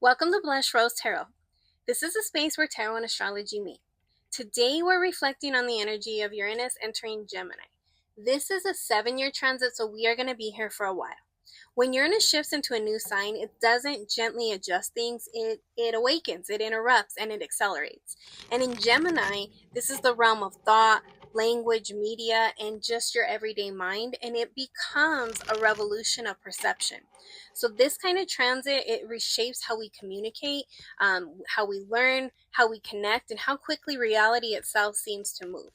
Welcome to Blush Rose Tarot. This is a space where tarot and astrology meet. Today we're reflecting on the energy of Uranus entering Gemini. This is a 7-year transit, so we are going to be here for a while. When Uranus shifts into a new sign, it doesn't gently adjust things, it awakens, it interrupts, and it accelerates. And in Gemini, this is the realm of thought, language, media, and just your everyday mind, and it becomes a revolution of perception. So this kind of transit, it reshapes how we communicate, how we learn, how we connect, and how quickly reality itself seems to move.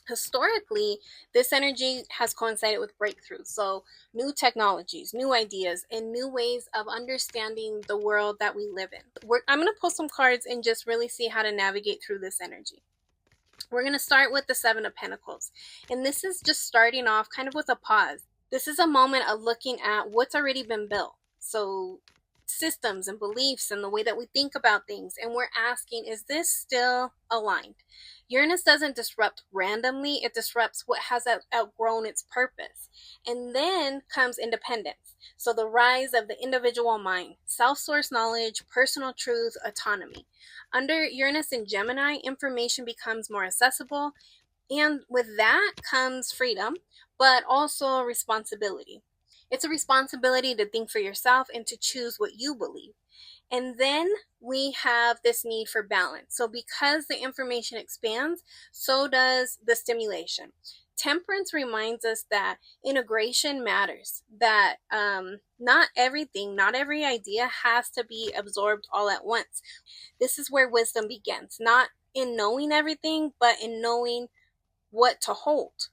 Historically, this energy has coincided with breakthroughs. So new technologies, new ideas, and new ways of understanding the world that we live in. I'm going to pull some cards and just really see how to navigate through this energy. We're going to start with the Seven of Pentacles. And this is just starting off kind of with a pause. This is a moment of looking at what's already been built. So systems and beliefs and the way that we think about things. And we're asking, is this still aligned? Uranus doesn't disrupt randomly. It disrupts what has outgrown its purpose. And then comes independence. So the rise of the individual mind, self-source knowledge, personal truth, autonomy. Under Uranus and Gemini, information becomes more accessible. And with that comes freedom, but also responsibility. It's a responsibility to think for yourself and to choose what you believe. And then we have this need for balance. So because the information expands, so does the stimulation. Temperance reminds us that integration matters, that not everything, not every idea has to be absorbed all at once. This is where wisdom begins, not in knowing everything, but in knowing what to hold.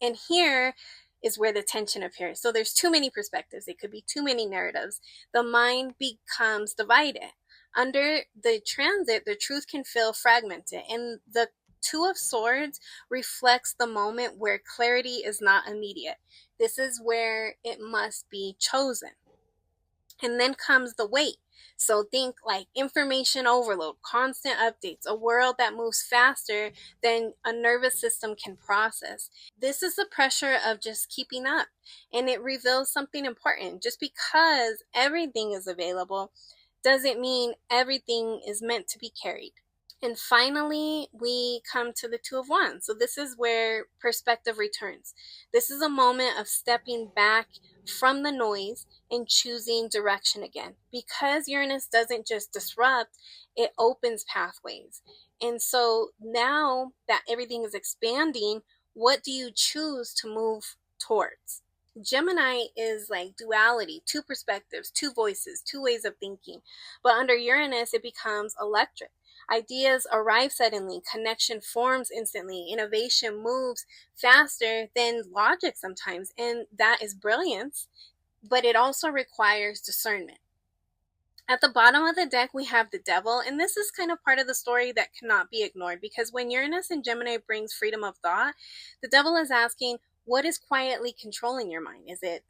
And here is where the tension appears. So there's too many perspectives. It could be too many narratives. The mind becomes divided. Under the transit, the truth can feel fragmented. And the Two of Swords reflects the moment where clarity is not immediate. This is where it must be chosen. And then comes the weight. So think like information overload, constant updates, a world that moves faster than a nervous system can process. This is the pressure of just keeping up, and it reveals something important. Just because everything is available doesn't mean everything is meant to be carried. And finally, we come to the Two of Wands. So this is where perspective returns. This is a moment of stepping back from the noise and choosing direction again. Because Uranus doesn't just disrupt, it opens pathways. And so now that everything is expanding, what do you choose to move towards? Gemini is like duality, two perspectives, two voices, two ways of thinking. But under Uranus, it becomes electric. Ideas arrive suddenly, connection forms instantly, innovation moves faster than logic sometimes, and that is brilliance, but it also requires discernment. At the bottom of the deck, we have the Devil, and this is kind of part of the story that cannot be ignored, because when Uranus and Gemini brings freedom of thought, the Devil is asking, what is quietly controlling your mind? Is it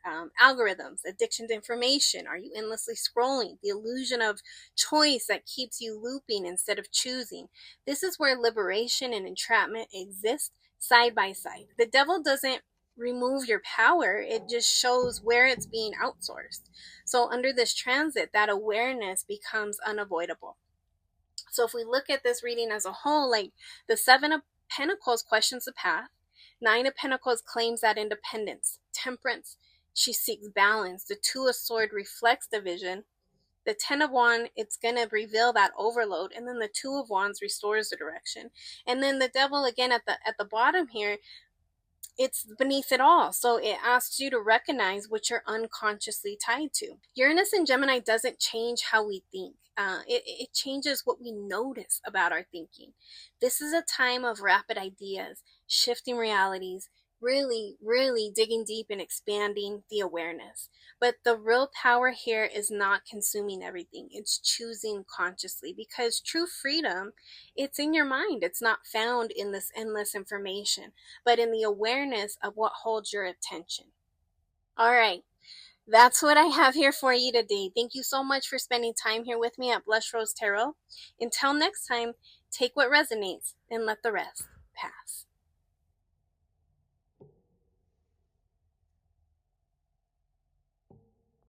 algorithms, addiction to information? Are you endlessly scrolling? The illusion of choice that keeps you looping instead of choosing. This is where liberation and entrapment exist side by side. The Devil doesn't remove your power, it just shows where it's being outsourced. So under this transit, that awareness becomes unavoidable. So if we look at this reading as a whole, like the Seven of Pentacles questions the path. Nine of Pentacles claims that independence. Temperance, she seeks balance. The Two of Swords reflects the vision. The Ten of Wands, it's going to reveal that overload. And then the Two of Wands restores the direction. And then the Devil, again, at the bottom here, it's beneath it all. So it asks you to recognize what you're unconsciously tied to. Uranus and Gemini doesn't change how we think. It changes what we notice about our thinking. This is a time of rapid ideas, shifting realities, really, really digging deep and expanding the awareness. But the real power here is not consuming everything. It's choosing consciously, because true freedom, it's in your mind. It's not found in this endless information, but in the awareness of what holds your attention. All right. That's what I have here for you today. Thank you so much for spending time here with me at Blush Rose Tarot. Until next time, take what resonates and let the rest pass.